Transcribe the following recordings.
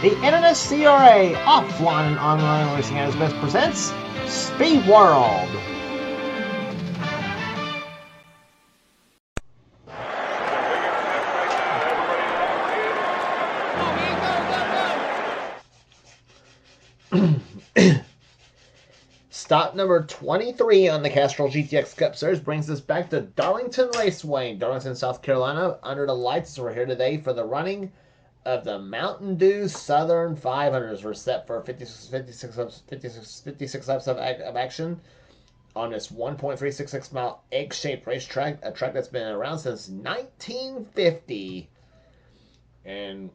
The NNSCRA Offline and Online Racing at its best presents Speed World. Stop number 23 on the Castrol GTX Cup Series brings us back to Darlington Raceway, Darlington, South Carolina. Under the lights, we're here today for the running of the Mountain Dew Southern 500s. We're set for 56 laps of action on this 1.366 mile egg-shaped racetrack, a track that's been around since 1950. And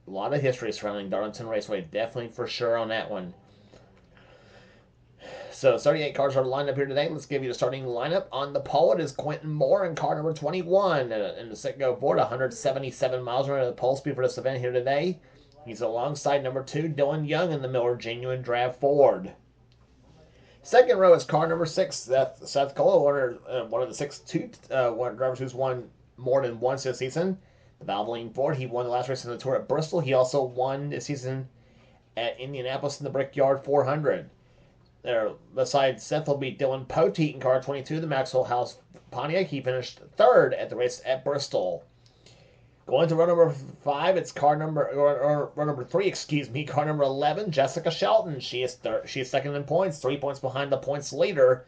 a lot of history surrounding Darlington Raceway, definitely for sure on that one. So 38 cars are lined up here today. Let's give you the starting lineup. On the pole, it is Quentin Moore in car number 21. In the set-go board, 177 miles running the pole speed for this event here today. He's alongside number 2, Dylan Young in the Miller Genuine Draft Ford. Second row is car number 6, Seth Cole, one of the 6'2" drivers who's won more than once this season. The Valvoline Ford, he won the last race in the Tour at Bristol. He also won this season at Indianapolis in the Brickyard 400. There, beside Seth will be Dylan Poteet in car 22, the Maxwell House Pontiac. He finished third at the race at Bristol. Going to row number 5, it's row number 3, car number 11, Jessica Shelton. She is second in points, 3 points behind the points leader.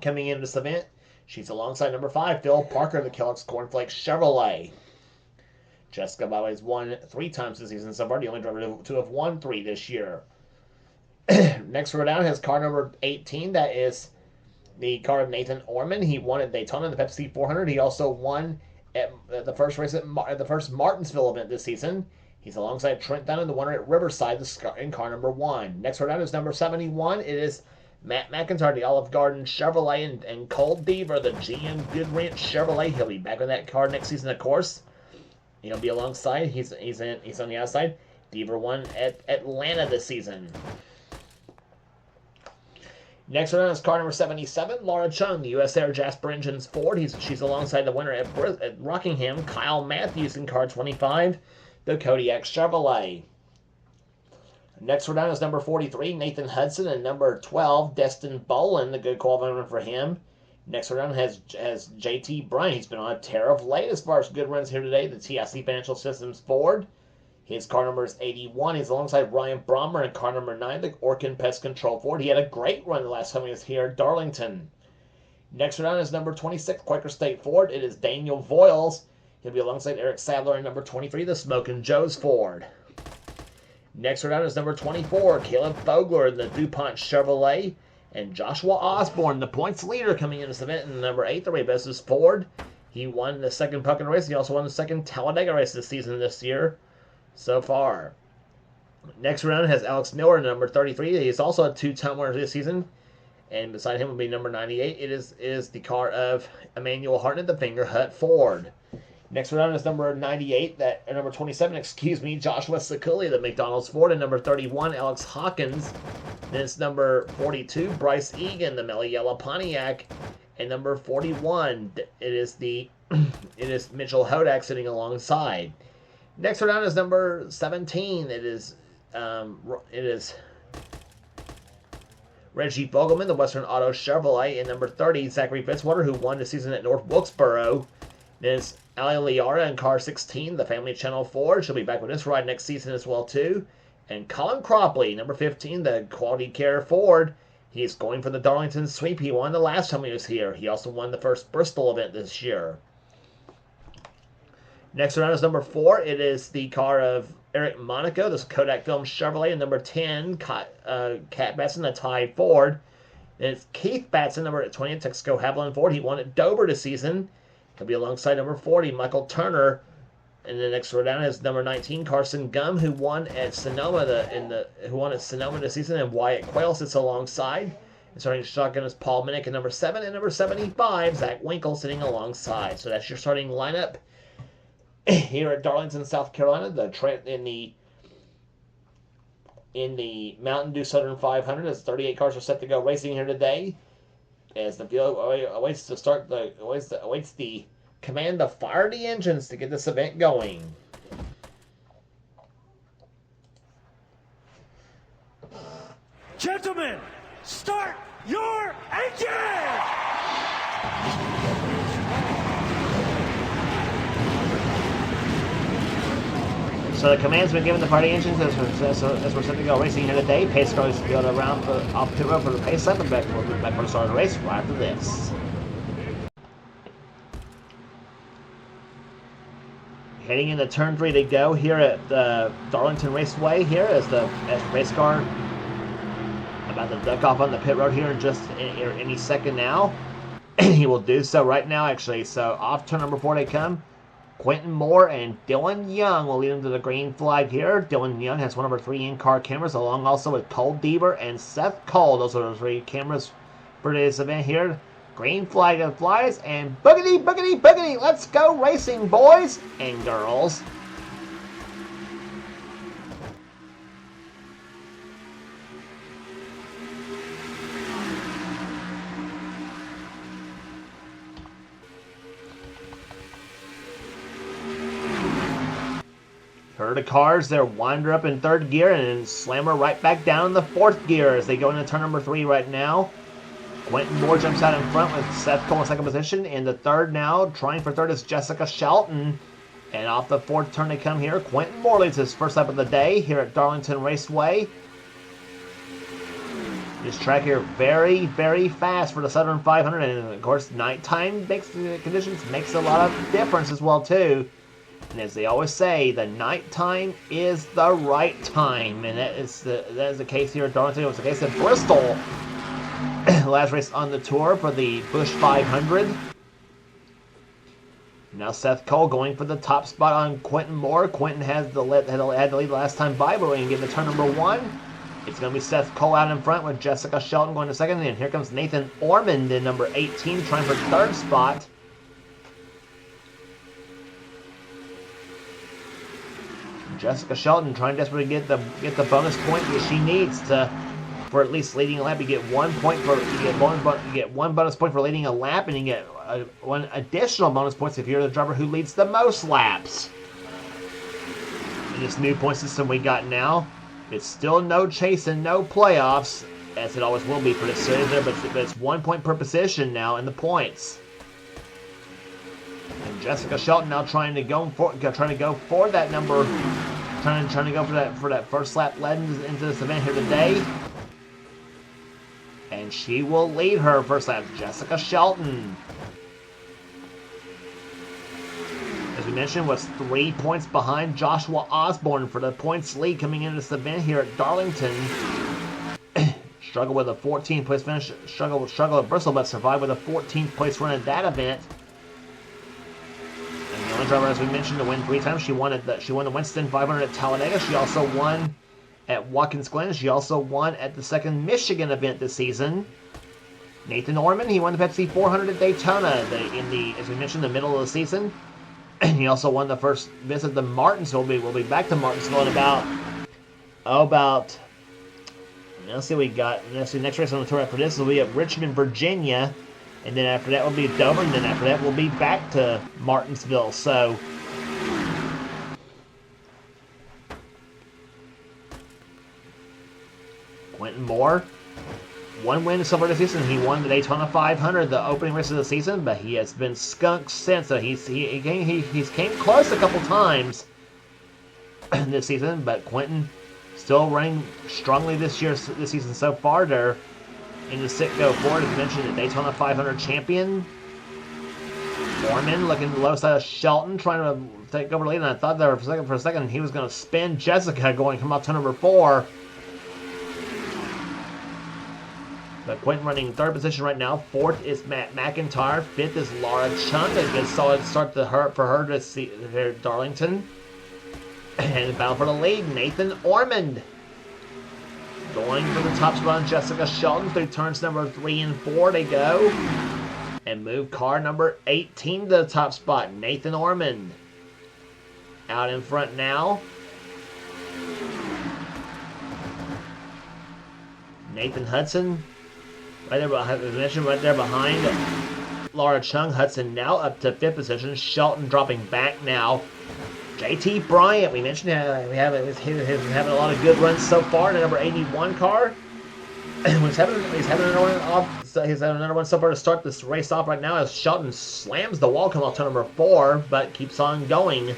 Coming into this event, she's alongside number 5, Phil Parker, the Kellogg's Cornflakes Chevrolet. Jessica, by the way, has won 3 times this season so far. The only driver to have won 3 this year. Next row down has car number 18. That is the car of Nathan Orman. He won at Daytona in the Pepsi 400. He also won at the first race at the first Martinsville event this season. He's alongside Trent Dunn, the winner at Riverside in car number 1. Next row down is number 71. It is Matt McIntyre, the Olive Garden Chevrolet, and Cole Deaver, the GM Good Ranch Chevrolet. He'll be back on that car next season, of course. He'll be alongside. He's on the outside. Deaver won at Atlanta this season. Next round is car number 77, Laura Chung, the US Air Jasper Engines Ford. She's alongside the winner at Rockingham, Kyle Matthews in car 25, the Kodiak Chevrolet. Next round is number 43, Nathan Hudson, and number 12, Destin Bolin, the good qualifying run for him. Next round has JT Bryant. He's been on a tear of late as far as good runs here today, the TIC Financial Systems Ford. His car number is 81. He's alongside Ryan Brommer in car number 9, the Orkin Pest Control Ford. He had a great run the last time he was here at Darlington. Next round is number 26, Quaker State Ford. It is Daniel Voiles. He'll be alongside Eric Sadler in number 23, the Smokin' Joe's Ford. Next round is number 24, Caleb Fogler in the DuPont Chevrolet. And Joshua Osborne, the points leader coming in this event in number 8, the Ray-Bes's Ford. He won the second Puckin race. He also won the second Talladega race this year. So far. Next round has Alex Miller, number 33. He's also a 2-time winner this season. And beside him will be number 98. It is the car of Emmanuel Hartnett, the Finger Hut Ford. Next round is number 98, number 27, Joshua Sekuli, the McDonald's Ford. And number 31, Alex Hawkins. Then it's number 42, Bryce Egan, the Melly Yellow Pontiac. And number 41, it is Mitchell Hodak sitting alongside. Next round is number 17. It is Reggie Vogelman, the Western Auto Chevrolet, and number 30, Zachary Fitzwater, who won the season at North Wilkesboro. Then it's Ali Liara in car 16, the Family Channel Ford. She'll be back with this ride next season as well too. And Colin Cropley, number 15, the Quality Care Ford. He's going for the Darlington sweep. He won the last time he was here. He also won the first Bristol event this year. Next round is number 4. It is the car of Eric Monaco, this Kodak Film Chevrolet, and number 10, Cat Batson, the Tide Ford. And it's Keith Batson, number 20, Texaco Haviland Ford. He won at Dover this season. He'll be alongside number 40, Michael Turner. And the next row down is number 19, Carson Gum, who won at Sonoma this season, and Wyatt Quayle sits alongside. And starting shotgun is Paul Minnick at number 7, and number 75, Zach Winkle sitting alongside. So that's your starting lineup here at Darlington, South Carolina. In the Mountain Dew Southern 500, as 38 cars are set to go racing here today. As the field awaits the command to fire the engines to get this event going. Gentlemen, start your engine! So the command's been given to party engines as we're set to go racing here today. Pace car is to go around off pit road for the pace up and back for the start of the race right after this. Heading into turn 3 to go here at Darlington Raceway here as the race car about to duck off on the pit road here in just any second now. He will do so right now actually. So off turn number 4 they come. Quentin Moore and Dylan Young will lead him to the green flag here. Dylan Young has one of our 3 in-car cameras, along also with Cole Deaver and Seth Cole. Those are the 3 cameras for today's event here. Green flag that flies, and boogity, boogity, boogity. Let's go racing, boys and girls. Heard the cars, they're winder up in 3rd gear and then slammer right back down in the 4th gear as they go into turn number 3 right now. Quentin Moore jumps out in front with Seth Cole in 2nd position. In the 3rd now, trying for 3rd is Jessica Shelton. And off the 4th turn they come here. Quentin Moore leads his first lap of the day here at Darlington Raceway. This track here very, very fast for the Southern 500. And of course, nighttime conditions makes a lot of difference as well too. And as they always say, the nighttime is the right time. And that is the case here at Darlington. It was the case at Bristol. Last race on the tour for the Busch 500. Now Seth Cole going for the top spot on Quentin Moore. Quentin had the lead last time by, but we're going to get to turn number 1. It's going to be Seth Cole out in front with Jessica Shelton going to 2nd. And here comes Nathan Ormond in number 18 trying for 3rd spot. Jessica Shelton trying desperately to get the bonus point that she needs for at least leading a lap. You get 1 point for you get one bonus point for leading a lap, and you get 1 additional bonus points if you're the driver who leads the most laps. In this new point system we got now, it's still no chase and no playoffs, as it always will be for this series there, but it's 1 point per position now in the points. And Jessica Shelton now trying to go for that number, trying to go for that first lap led into this event here today. And she will lead her first lap, Jessica Shelton. As we mentioned, was 3 points behind Joshua Osborne for the points lead coming into this event here at Darlington. Struggled with a 14th place finish, struggled at Bristol, but survived with a 14th place run at that event. And the only driver, as we mentioned, to win 3 times. She won the Winston 500 at Talladega. She also won at Watkins Glen. She also won at the 2nd Michigan event this season. Nathan Ormond, he won the Pepsi 400 at Daytona as we mentioned, the middle of the season. And he also won the first visit to Martinsville. We'll be back to Martinsville in about let's see what we got. Next race on the tour after this will be at Richmond, Virginia. And then after that will be Dover. And then after that we'll be back to Martinsville. So Quentin Moore, 1 win so far this season. He won the Daytona 500, the opening race of the season, but he has been skunked since. So he's came close a couple times this season, but Quentin still running strongly this season so far. They're in the sit-go forward, as mentioned, the Daytona 500 champion. Foreman looking low side of Shelton, trying to take over the lead, and I thought there for a second he was going to spin Jessica going from up to number 4. But Quentin running 3rd position right now. 4th is Matt McIntyre. 5th is Laura Chunt. A good solid start for her to see here at Darlington. And the battle for the lead, Nathan Ormond. Going for the top spot on Jessica Shelton through turns number 3 and 4 they go. And move car number 18 to the top spot, Nathan Ormond. Out in front now. Nathan Hudson. Right there, as I mentioned, right there behind Laura Chung. Hudson now up to 5th position. Shelton dropping back now. JT Bryant, we mentioned he's having a lot of good runs so far in the number 81 car. he's having another one off. So he's having another one so far to start this race off right now as Shelton slams the wall coming off turn number 4, but keeps on going.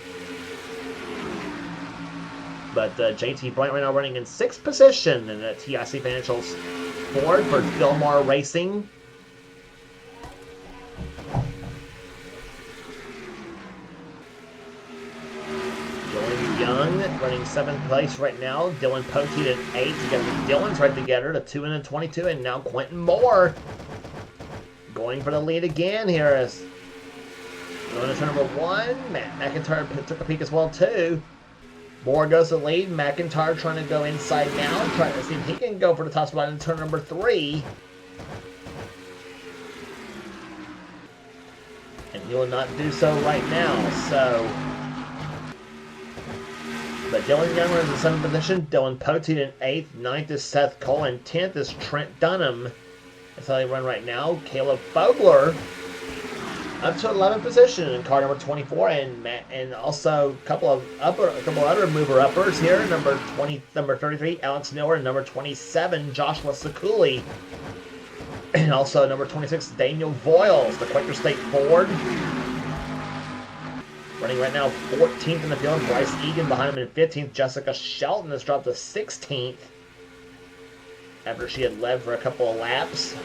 But JT Bryant right now running in 6th position in the TIC Financials Ford for Fillmore Racing. Young running 7th place right now. Dylan Poteet at 8th. Together with Dylan's right together to 2 and 22. And now Quentin Moore going for the lead again here as going to turn number 1. Matt McIntyre took a peek as well too. Moore goes to the lead. McIntyre trying to go inside now. Trying to see if he can go for the top spot in turn number 3. And he will not do so right now. So... But Dylan Young runs in 7th position. Dylan Poteet in 8th. 9th is Seth Cole. And 10th is Trent Dunham. That's how they run right now. Caleb Fogler up to 11th position in car number 24. And also a couple other mover uppers here. Number 33, Alex Miller. And number 27, Joshua Sekuli. And also number 26, Daniel Voiles, the Quaker State Ford. Running right now 14th in the field. Bryce Egan behind him in 15th. Jessica Shelton has dropped to 16th after she had led for a couple of laps.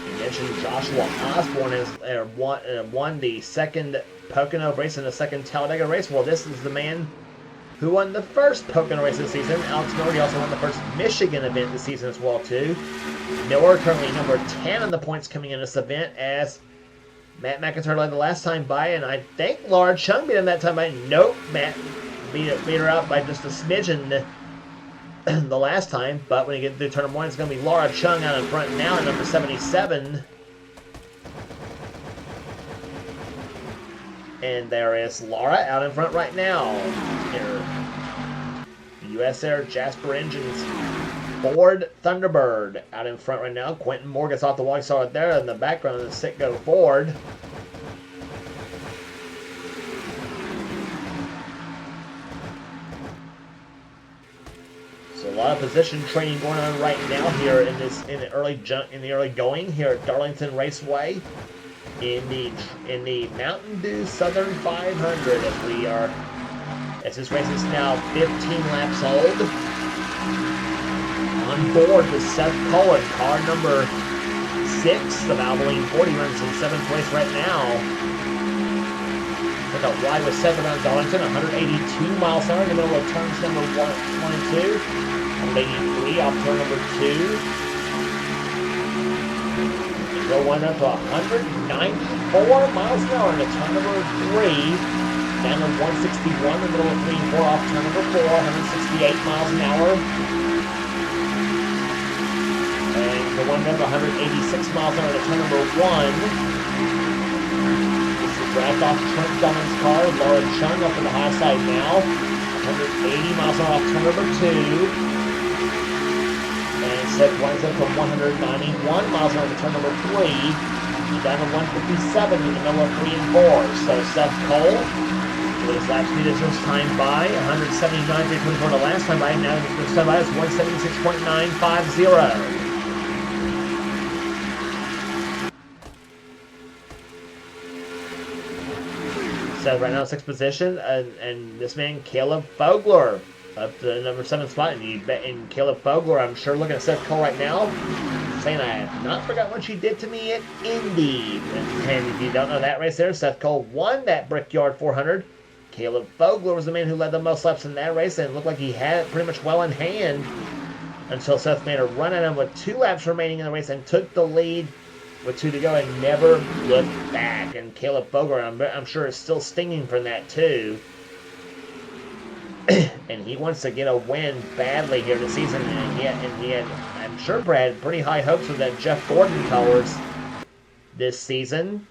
You mentioned Joshua Osborne has won the second Pocono race and the second Talladega race. Well, this is the man who won the first Pocono race this season. Alex Miller also won the first Michigan event this season as well too. Miller currently number 10 on the points coming in this event as Matt McIntyre led the last time by, and I think Laura Chung beat him that time by. Nope, Matt beat her out by just a smidgen the last time, but when you get through turn number 1, it's going to be Laura Chung out in front now at number 77. And there is Laura out in front right now. Here. US Air Jasper Engines Ford Thunderbird out in front right now. Quentin Moore gets off the wall. You saw it there in the background of the Citgo Ford. So a lot of position training going on right now here in the early going here at Darlington Raceway in the Mountain Dew Southern 500 as this race is now 15 laps old. On board with Seth Cullen, car number 6 of Abilene 40 runs in 7th place right now. Look out wide with Seth around Darlington, 182 miles an hour in the middle of turns number 1 and 2. 183 off turn number 2. Go one up to 194 miles an hour into turn number 3. Down to 161 in the middle of 3 and 4 off turn number 4. 168 miles an hour. And the one up 186 miles an hour into turn number 1. This is dragged off Trent Dunham's car. Laura Chung up on the high side now. 180 miles an hour off turn number 2. And Seth winds up to 191 miles an hour to turn number 3. Down to 157 in the middle of 3 and 4. So Seth Cole, with his lap speed is this time by 179.324 the last time by. Now this time by is 176.950. Seth right now in 6th position, and this man Caleb Fogler up to the number 7 spot, and Caleb Fogler, I'm sure looking at Seth Cole right now, saying, I have not forgotten what you did to me at Indy. And if you don't know that race there, Seth Cole won that Brickyard 400. Caleb Fogler was the man who led the most laps in that race, and it looked like he had it pretty much well in hand until Seth made a run at him with 2 laps remaining in the race and took the lead with 2 to go and never looked back. And Caleb Fogler, I'm sure, is still stinging from that too. And he wants to get a win badly here this season. And he had, I'm sure, Brad, pretty high hopes with that Jeff Gordon colors this season.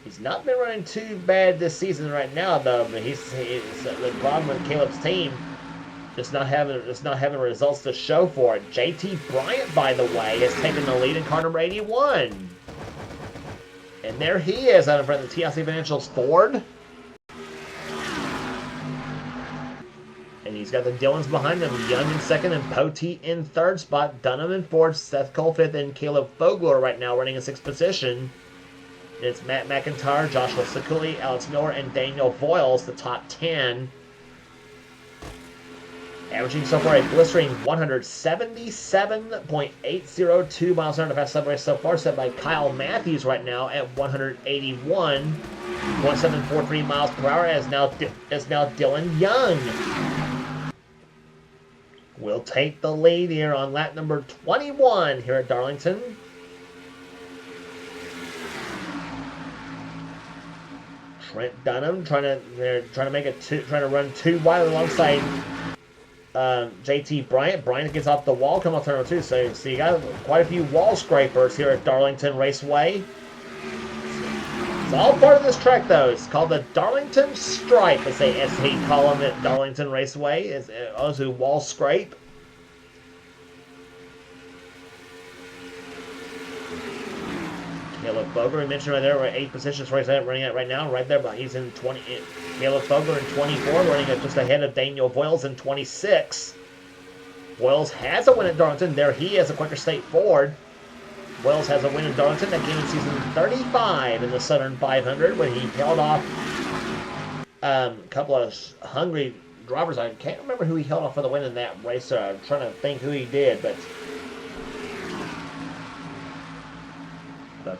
He's not been running too bad this season right now, though. But he's the problem with Caleb's team, just not having results to show for it. JT Bryant, by the way, has taken the lead in car number 81. And there he is out in front of the TIC Financials Ford. He's got the Dillons behind him. Young in second and Poteet in third spot. Dunham in fourth. Seth Cole fifth, and Caleb Fogler right now running in sixth position. It's Matt McIntyre, Joshua Sakuli, Alex Miller, and Daniel Voiles, the top 10. Averaging so far a blistering 177.802 miles an hour. The fastest race so far, set by Kyle Matthews right now at 181.743 miles per hour. As now Dylan Young will take the lead here on lap number 21 here at Darlington. Trent Dunham trying to run two wide alongside JT Bryant. Bryant gets off the wall, come off turn number 2. So you got quite a few wall scrapers here at Darlington Raceway. It's all part of this track, though. It's called the Darlington Stripe, as they call them at Darlington Raceway. It's also wall scrape. Caleb Fogler, we mentioned right there, we're 8 positions running at right now, right there, but he's in 20. Caleb Fogler in 24, running just ahead of Daniel Voiles in 26. Voiles has a win at Darlington. There he is, a Quaker State Ford. Voiles has a win in Darlington. That came in season 35 in the Southern 500 when he held off a couple of hungry drivers. I can't remember who he held off for the win in that race. So I'm trying to think who he did, but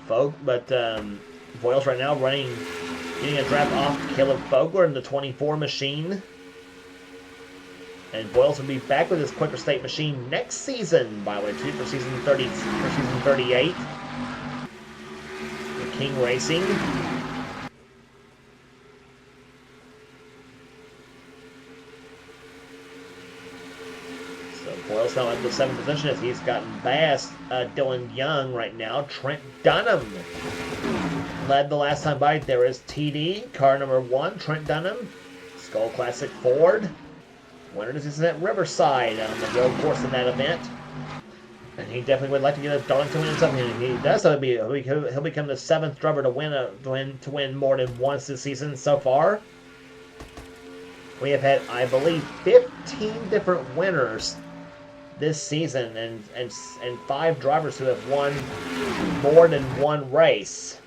Voiles right now getting a draft off Caleb Fogler in the 24 machine. And Voiles will be back with his Quaker State machine next season, by the way, too, for season 38. For King Racing. So Voiles now at the 7th position as he's gotten past Dylan Young right now. Trent Dunham led the last time by. There is TD, car number 1, Trent Dunham, Skull Classic Ford. Winner this season at Riverside on the road course in that event. And he definitely would like to get a Darlington win something. If he does, he'll become the 7th driver to win more than once this season so far. We have had, I believe, 15 different winners this season, and 5 drivers who have won more than one race.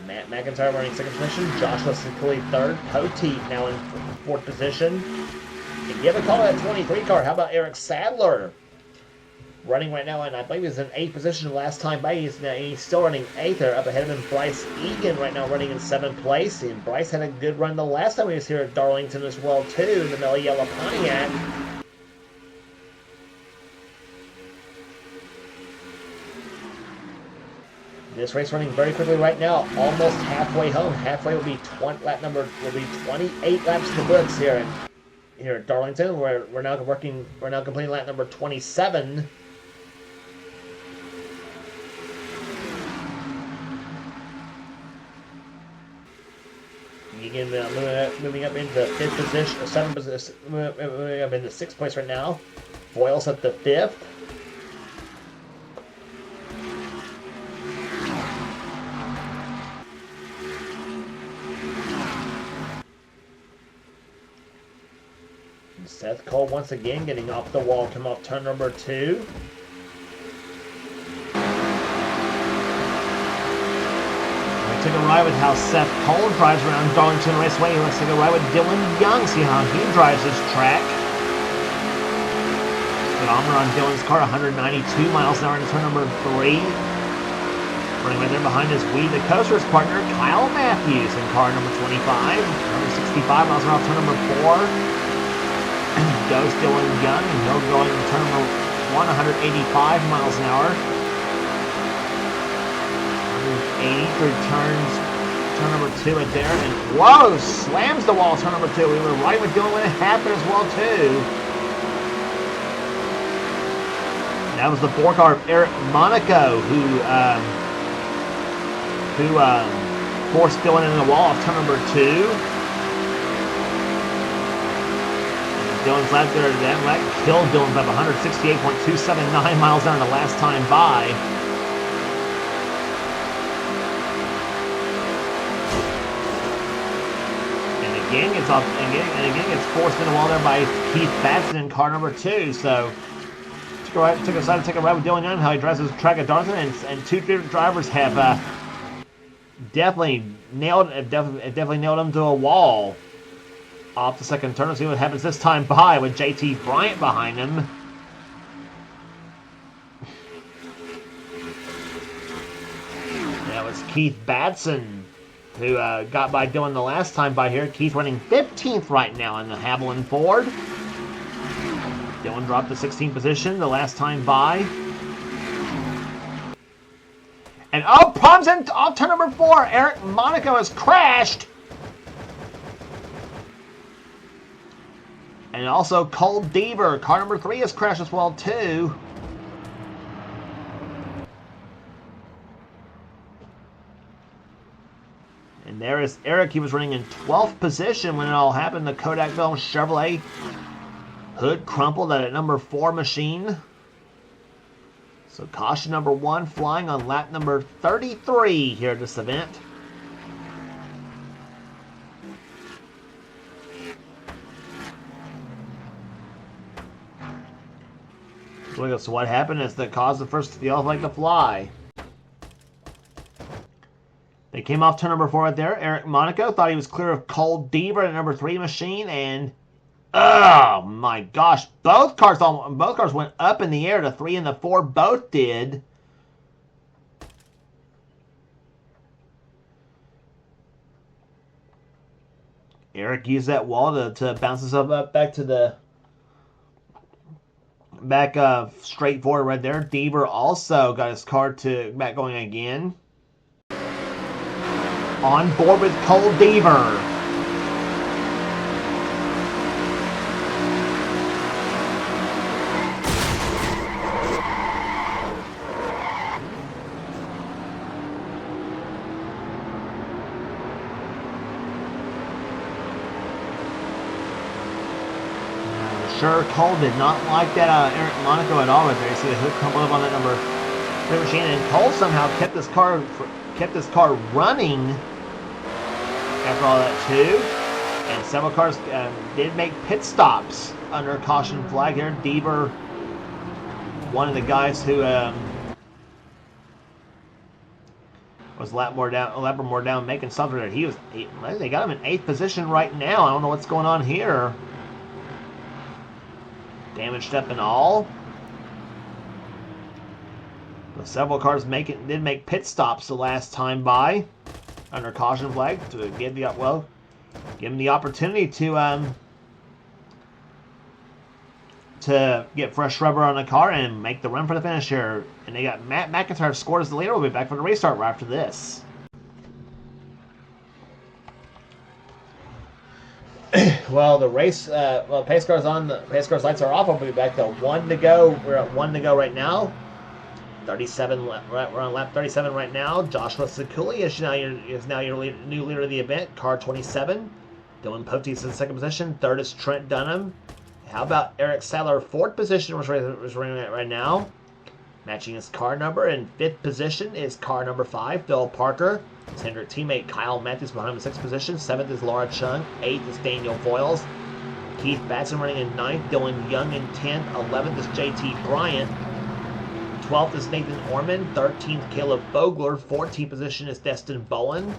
Matt McIntyre running 2nd position, Joshua Sakuli 3rd, Poteet now in 4th position. And give a call to that 23 car. How about Eric Sadler running right now, and I believe he's in 8th position last time by. He's still running 8th there. Up ahead of him, Bryce Egan right now running in 7th place. And Bryce had a good run the last time he was here at Darlington as well too, in the Mellow Yellow Pontiac. This race running very quickly right now, almost halfway home. Halfway will be lap number 28 laps in the books here at Darlington. We're now completing lap number 27. Again, moving up into 5th position, 7th position, moving up into 6th place right now. Voiles at the 5th. Seth Cole once again getting off the wall, come off turn number 2. We took a ride with how Seth Cole drives around Darlington Raceway. Let's take a ride with Dylan Young, see how he drives this track. Speedometer on Dylan's car, 192 miles an hour into turn number 3. Running right there behind is We the Coaster's partner, Kyle Matthews in car number 25. 165 miles an hour, turn number 4. Goes Dylan Young, and he'll go in turn number 1, 185 miles an hour. 180 through turn number 2 at there, and whoa, slams the wall turn number 2. We were right with Dylan when it happened as well too. That was the 4 car of Eric Monaco who forced Dylan into the wall off turn number 2. Dylan's lap there, that killed Dylan's lap, 168.279 miles an hour the last time by. again gets off, and again gets forced in the wall there by Keith Batson in car number 2. So took a side to take a ride with Dylan Young, how he drives his track at Darlington, and two different drivers have definitely nailed him to a wall off the second turn. Let's see what happens this time by with JT Bryant behind him. That was Keith Batson who got by Dylan the last time by here. Keith running 15th right now in the Haviland Ford. Dylan dropped to 16th position the last time by. And problems off turn number 4. Eric Monaco has crashed. And also Cole Deaver, car number 3, has crashed as well too. And there is Eric. He was running in 12th position when it all happened. The Kodakville Chevrolet hood crumpled at a number 4 machine. So caution number 1 flying on lap number 33 here at this event. So what happened is that caused the first yellow flag to fly. They came off turn number 4 right there. Eric Monaco thought he was clear of Cole Deaver at number 3 machine, and oh my gosh, both cars went up in the air. The 3 and the 4 both did. Eric used that wall to bounce himself up back to the straight forward right there. Deaver also got his car back going again. On board with Cole Deaver. Sure, Cole did not like that Eric Monaco at all right there. You see the hood crumpled up on that number 3 machine, and Cole somehow kept this car running after all that too. And several cars did make pit stops under a caution flag here. Deaver, one of the guys who was a lap more down, making something there. They got him in 8th position right now. I don't know what's going on here. Damaged up and all. But several cars did make pit stops the last time by under caution flag to give him the opportunity to get fresh rubber on the car and make the run for the finish here. And they got Matt McIntyre scored as the leader. We'll be back for the restart right after this. Well, the race, pace cars on. The pace cars lights are off. We'll be back to 1 to go. We're at 1 to go right now. 37. We're on lap 37 right now. Joshua Sekuli is now your new leader of the event. Car 27. Dylan Pote is in 2nd position. 3rd is Trent Dunham. How about Eric Sadler? 4th position was running at right now. Matching his car number. In 5th position is car number 5, Phil Parker. His Hendrick teammate Kyle Matthews behind him in 6th position. 7th is Laura Chung. 8th is Daniel Voiles. Keith Batson running in 9th. Dylan Young in 10th. 11th is JT Bryant. 12th is Nathan Orman. 13th, Caleb Vogler. 14th position is Destin Bowen.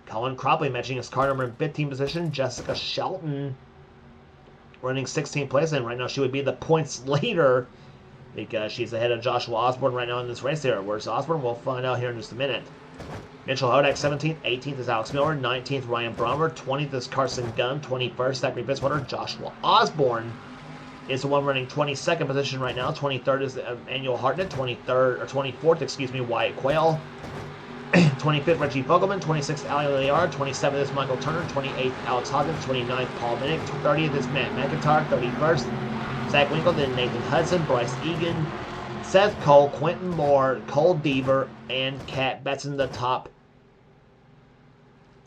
Colin Cropley matching his car number in 15th position. Jessica Shelton running 16th place. And right now she would be the points leader because she's ahead of Joshua Osborne right now in this race here. Where's Osborne? We'll find out here in just a minute. Mitchell Hodak 17th, 18th is Alex Miller, 19th Ryan Brommer, 20th is Carson Gunn, 21st Zachary Fitzwater. Joshua Osborne is the one running 22nd position right now. 23rd is Emmanuel Hartnett, 24th, Wyatt Quayle, 25th Reggie Fogelman, 26th Ali Liard, 27th is Michael Turner, 28th Alex Hoggins, 29th Paul Minnick, 30th is Matt McIntyre, 31st Zach Winkle, then Nathan Hudson, Bryce Egan, Seth Cole, Quentin Moore, Cole Deaver, and Kat Betson, the top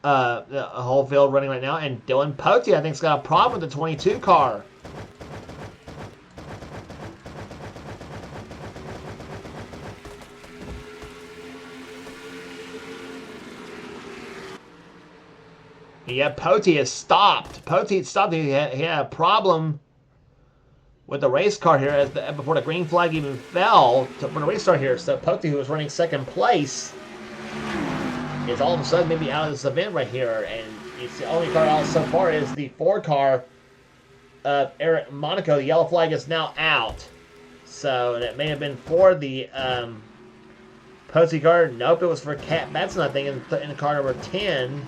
the whole field running right now. And Dylan Pote, I think, has got a problem with the 22 car. Yeah, Poti has stopped. Poti stopped. He had a problem with the race car here before the green flag even fell for the restart here. So Poti, who was running second place, is all of a sudden maybe out of this event right here. And it's the only car out so far is the Ford car of Eric Monaco. The yellow flag is now out. So that may have been for the Poti car. Nope, it was for Cat Batson, I think, in car number 10.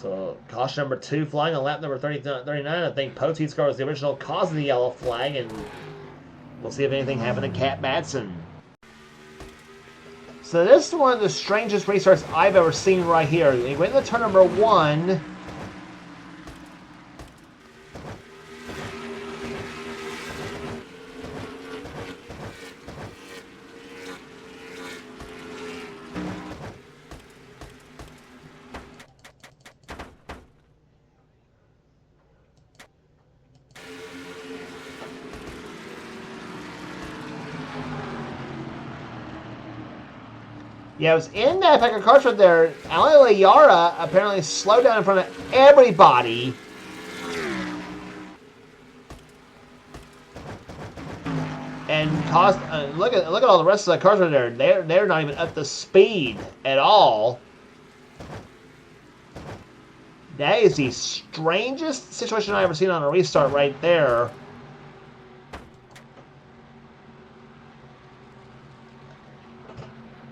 So, caution number 2 flying on lap number 39. I think Poti's car was the original cause of the yellow flag, and we'll see if anything happened to Cat Batson. So this is one of the strangest restarts I've ever seen right here. He went into turn number 1. Yeah, it was in that pack of cars right there. Ali Layara apparently slowed down in front of everybody. And caused look at all the rest of the cars right there. They're not even up to speed at all. That is the strangest situation I've ever seen on a restart right there.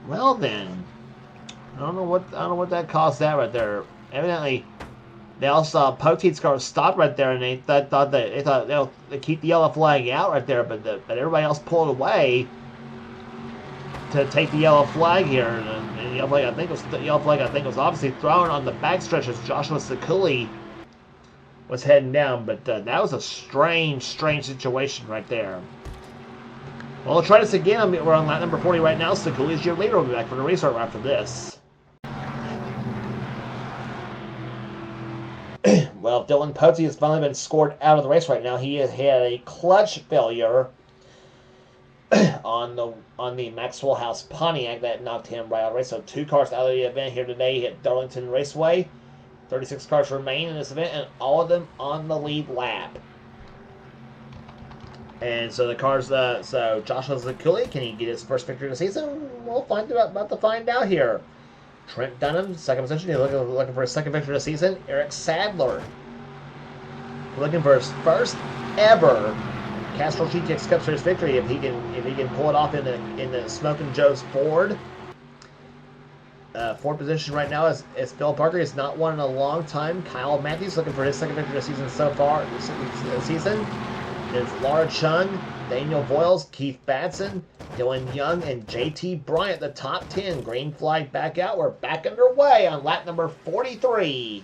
Well then, I don't know what that caused that right there. Evidently, they all saw Poteet's car stopped right there, and they thought they'll keep the yellow flag out right there, but everybody else pulled away to take the yellow flag here, and the yellow flag I think was obviously thrown on the backstretch as Joshua Sakuli was heading down, but that was a strange situation right there. Well, we'll try this again. We're on lap number 40 right now. Sakuli is your leader. We'll be back for the restart after this. Well, Dylan Pote has finally been scored out of the race right now. He has had a clutch failure on the Maxwell House Pontiac that knocked him right out of the race. So 2 cars out of the event here today at Darlington Raceway. 36 cars remain in this event, and all of them on the lead lap. And so the cars, so Joshua Sakuli, can he get his first victory of the season? We'll about to find out here. Trent Dunham, second position, he's looking for his second victory of the season. Eric Sadler, looking for his first ever Castrol GTX Cup Series victory if he can pull it off in the Smokin' Joe's Ford. Fourth position right now is Phil Parker. He's not won in a long time. Kyle Matthews looking for his second victory of the season so far this season. There's Laura Chung, Daniel Voiles, Keith Batson, Dylan Young, and JT Bryant, the top 10. Green flag back out. We're back underway on lap number 43.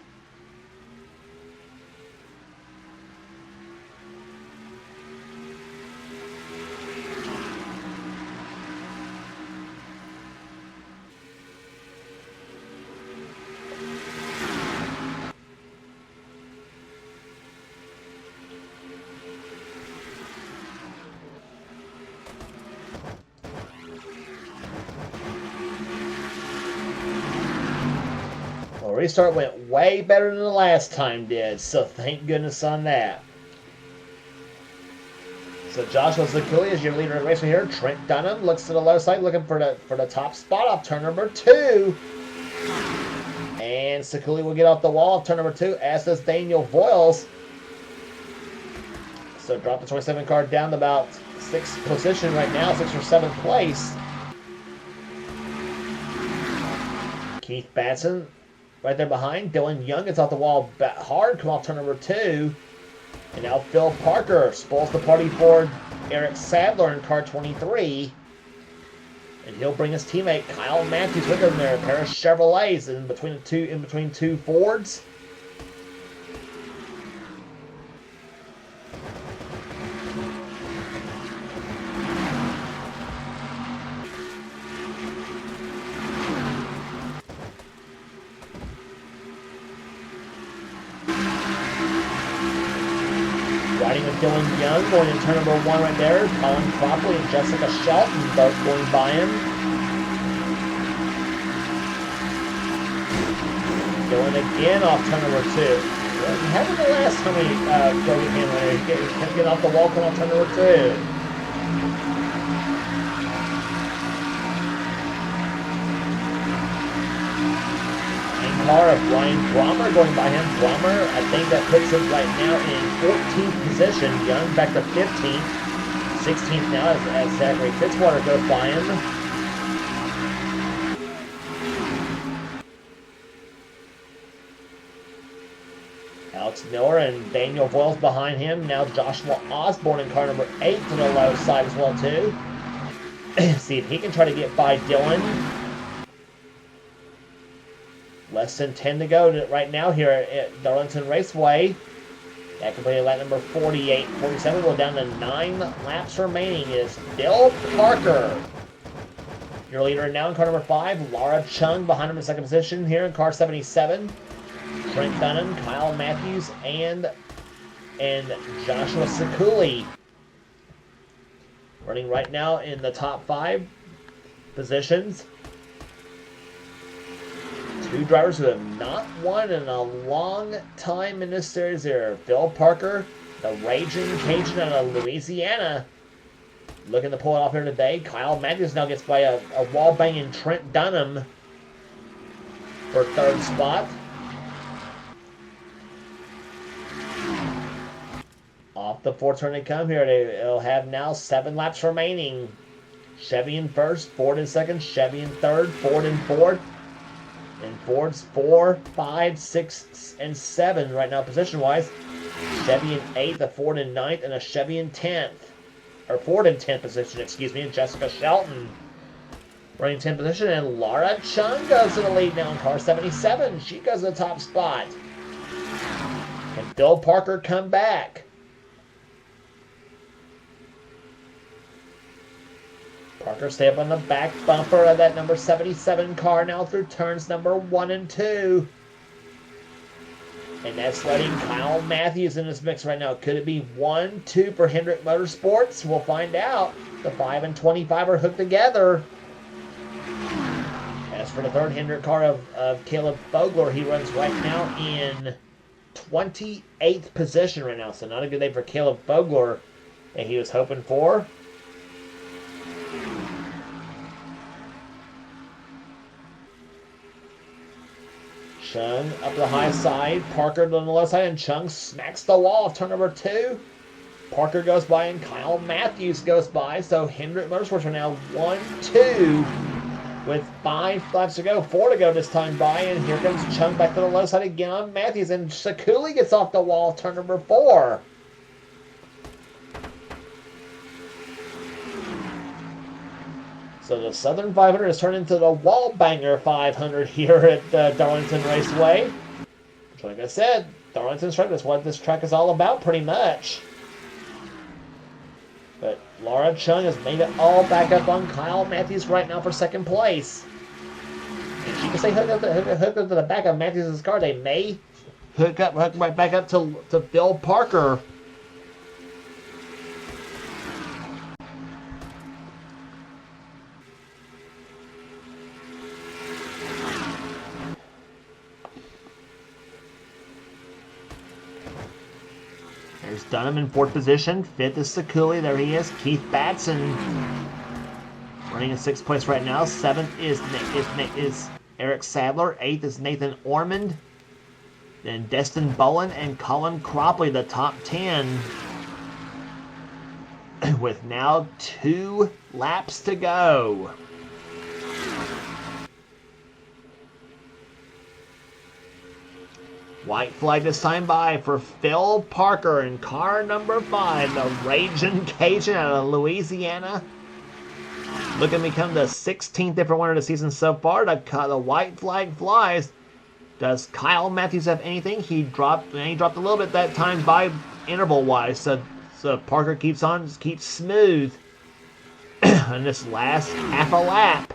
Restart went way better than the last time did, so thank goodness on that. So Joshua Sakuli is your leader in the race here. Trent Dunham looks to the low side, looking for the top spot off turn number 2. And Sakuli will get off the wall off turn number 2, as does Daniel Voiles. So drop the 27 car down to about 6th position right now, 6th or 7th place. Keith Batson right there behind. Dylan Young gets off the wall hard, come off turn number 2. And now Phil Parker spoils the party for Eric Sadler in car 23. And he'll bring his teammate Kyle Matthews with him there. A pair of Chevrolets in between two Fords. Riding with Dylan Young, going in turn number 1 right there. Colin Cropley and Jessica Shelton both going by him. Dylan again off turn number 2. He happened the last time we go get him when he kept getting off the wall, coming off turn number 2. Car of Ryan Brommer going by him. Brommer, I think that puts him right now in 14th position. Young back to 15th. 16th now as Zachary Fitzwater goes by him. Alex Miller and Daniel Voiles behind him. Now Joshua Osborne in car number 8 to the low side as well too. See if he can try to get by Dylan. Less than 10 to go right now here at Darlington Raceway. That completed lap number 48. 47 will down to 9 laps remaining is Bill Parker. Your leader now in car number 5. Laura Chung behind him in second position here in car 77. Trent Dunham, Kyle Matthews, and Joshua Sekuli. Running right now in the top 5 positions. 2 drivers who have not won in a long time in this series here. Phil Parker, the Raging Cajun out of Louisiana, looking to pull it off here today. Kyle Matthews now gets by a wall-banging Trent Dunham for 3rd spot. Off the 4th turn they come here. They'll have now 7 laps remaining. Chevy in 1st, Ford in 2nd, Chevy in 3rd, Ford in 4th. And Ford's 4, 5, 6, and 7 right now position-wise. Chevy in 8th, a Ford in 9th, and a Chevy in 10th. Or Ford in 10th position, excuse me, and Jessica Shelton running 10th position. And Laura Chung goes to the lead now in car 77. She goes to the top spot. Can Bill Parker come back? Parker stay up on the back bumper of that number 77 car now through turns number 1 and 2. And that's letting Kyle Matthews in this mix right now. Could it be 1-2 for Hendrick Motorsports? We'll find out. The 5 and 25 are hooked together. As for the 3rd Hendrick car of Caleb Fogler, he runs right now in 28th position right now. So not a good day for Caleb Fogler that he was hoping for. Chung up the high side, Parker on the left side, and Chung smacks the wall of turn number 2. Parker goes by and Kyle Matthews goes by, so Hendrick Motorsports are now 1-2 with 5 laps to go, 4 to go this time by, and here comes Chung back to the low side again on Matthews, and Sekuli gets off the wall of turn number 4. So the Southern 500 has turned into the Wall Banger 500 here at Darlington Raceway. Which, like I said, Darlington's track is what this track is all about, pretty much. But Laura Chung has made it all back up on Kyle Matthews right now for 2nd place. If she can stay hooked up to the back of Matthews' car, they may hook right back up to Bill Parker. There's Dunham in 4th position. 5th is Sekuli. There he is. Keith Batson running in 6th place right now. 7th is Eric Sadler. 8th is Nathan Ormond. Then Destin Bowen and Colin Cropley, the top 10. With now 2 laps to go. White flag this time by for Phil Parker in car number 5, the Raging Cajun out of Louisiana. Looking to become the 16th different winner of the season so far. The white flag flies. Does Kyle Matthews have anything? He dropped a little bit that time by interval-wise, so Parker keeps smooth on this last half a lap.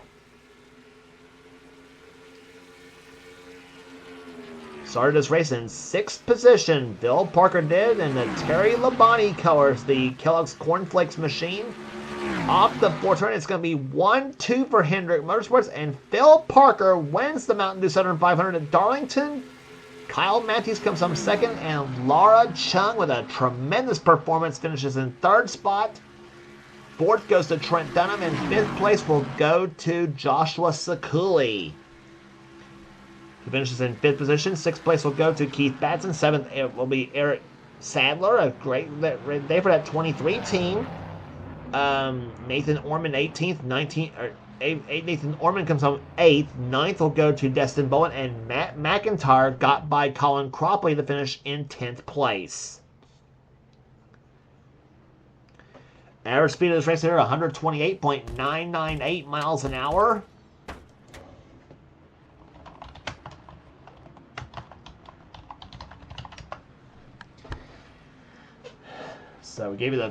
started this race in 6th position. Bill Parker did, and the Terry Labonte colors the Kellogg's Cornflakes machine. Off the 4th turn, it's going to be 1-2 for Hendrick Motorsports, and Phil Parker wins the Mountain Dew Southern 500 at Darlington. Kyle Matthews comes home 2nd, and Laura Chung, with a tremendous performance, finishes in 3rd spot. 4th goes to Trent Dunham, and 5th place will go to Joshua Sekuli. He finishes in 5th position. 6th place will go to Keith Batson. 7th it will be Eric Sadler. A great day for that 23 team. Nathan Orman 18th. Nathan Orman comes home 8th. 9th will go to Destin Bowen. And Matt McIntyre got by Colin Cropley to finish in 10th place. Average speed of this race here, 128.998 miles an hour. So we gave you the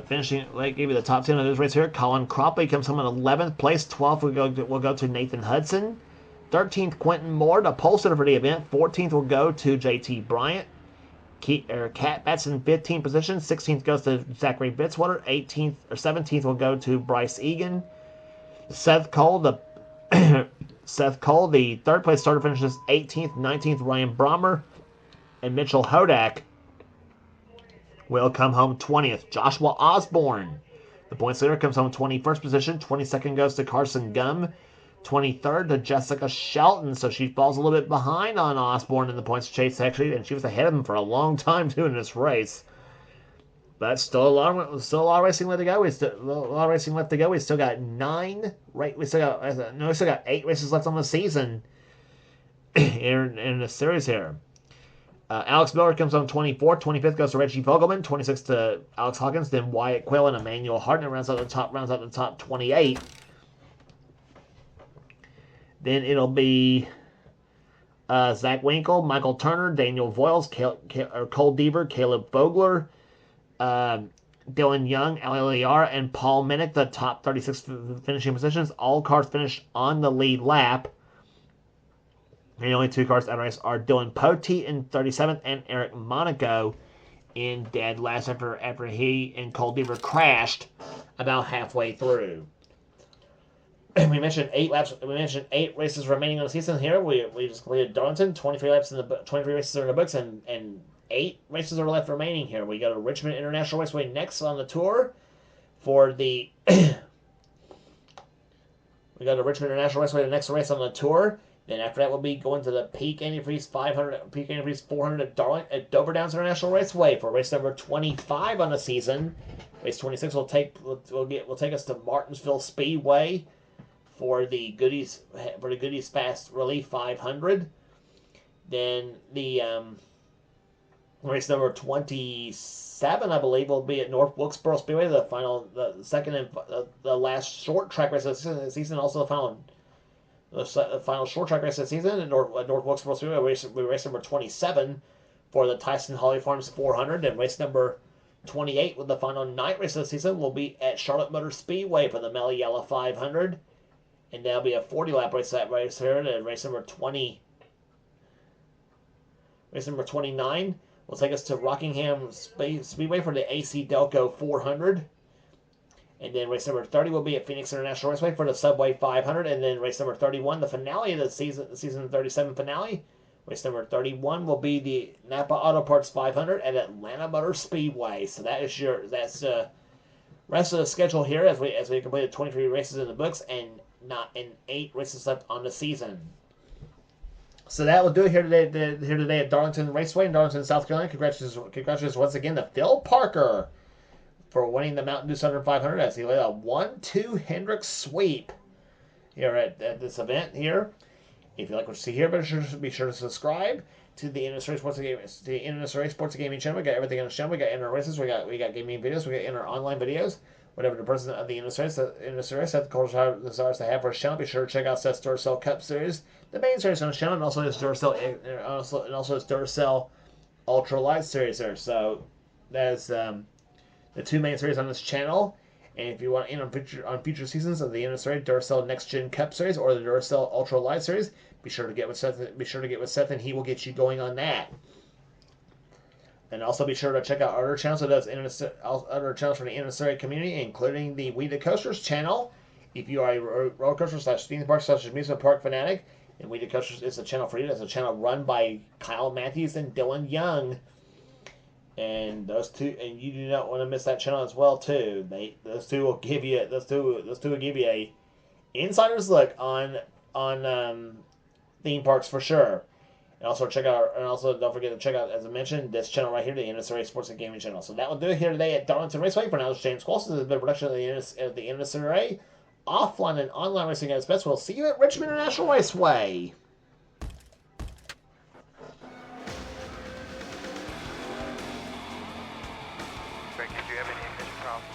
top 10 of this race here. Colin Cropley comes home in 11th place. 12th will go to Nathan Hudson. 13th, Quentin Moore, the pole sitter for the event. 14th will go to JT Bryant. Cat Batson 15th position. 16th goes to Zachary Bitzwater. 17th will go to Bryce Egan. Seth Cole, the 3rd place starter, finishes 18th. 19th, Ryan Brommer. And Mitchell Hodak will come home 20th. Joshua Osborne, the points leader, comes home 21st position. 22nd goes to Carson Gum. 23rd to Jessica Shelton, so she falls a little bit behind on Osborne in the points chase, actually, and she was ahead of him for a long time doing this race. But still a lot of racing left to go. We still got 8 races left on the season in the series here. Alex Miller comes home 24th. 25th goes to Reggie Vogelman. 26th to Alex Hawkins. Then Wyatt Quill and Emmanuel Hartnett rounds out the top 28. Then it'll be Zach Winkle, Michael Turner, Daniel Voiles, Cole Deaver, Caleb Vogler, Dylan Young, Ali Liara, and Paul Minnick, the top 36 finishing positions. All cars finished on the lead lap. And the only 2 cars out of race are Dylan Poteet in 37th and Eric Monaco in dead last after he and Cole Deaver crashed about halfway through. We mentioned 8 laps. We mentioned 8 races remaining on the season here. We just completed Darlington. 23 races are in the books, and 8 races are left remaining here. We go to Richmond International Raceway next on the tour for the. We go to Richmond International Raceway, the next race on the tour. Then after that, we'll be going to the Peak Antifreeze 400 at Dover Downs International Raceway for race number 25 on the season. Race 26 will take us to Martinsville Speedway for the Goodies Fast Relief 500. Then the race number 27, I believe, will be at North Wilkesboro Speedway, the second and the last short track race of the season, also the final short track race of the season at North Wilkesboro Speedway, race number 27 for the Tyson Holly Farms 400, and race number 28 with the final night race of the season will be at Charlotte Motor Speedway for the Meliella 500. And that'll be a 40-lap race here. And race number 29 will take us to Rockingham Speedway for the AC Delco 400. And then race number 30 will be at Phoenix International Raceway for the Subway 500. And then race number 31, the finale of the season 37 finale. Race number 31 will be the Napa Auto Parts 500 at Atlanta Motor Speedway. So that's the rest of the schedule here as we completed 23 races in the books and 8 races left on the season. So that will do it here today at Darlington Raceway in Darlington, South Carolina. Congratulations once again to Phil Parker for winning the Mountain Dew Southern 500 as he laid a 1-2 Hendrick sweep here at this event here. If you like what you see here, be sure to subscribe to the NNSCRA Sports and Gaming channel. We got everything on the channel. We got inner races. We got gaming videos. We got inner online videos. Whatever the president of the NNSCRA said the culture desires to have for his channel, be sure to check out Seth's Duracell Cup Series, the main series on the channel, and also his Duracell Ultra Light series there. So that's the 2 main series on this channel. And if you want in on future seasons of the NNSCRA Duracell Next Gen Cup Series or the Duracell Ultra Light Series, be sure to get with Seth. Be sure to get with Seth, and he will get you going on that. And also be sure to check out other channels that does other channels from the NNSCRA community, including the We the Coasters channel. If you are a roller coaster / theme park / amusement park fanatic, and We the Coasters is a channel for you. It's a channel run by Kyle Matthews and Dylan Young. And those two, and you do not want to miss that channel as well too. Those two will give you a insider's look on theme parks for sure. And also don't forget to check out, as I mentioned, this channel right here, the NNSCRA Sports and Gaming channel. So that will do it here today at Darlington Raceway. For now, this is James Qualls. This has been a production of the NNSCRA offline and online racing at its best. We'll see you at Richmond International Raceway. Greg, did you have any ignition problems?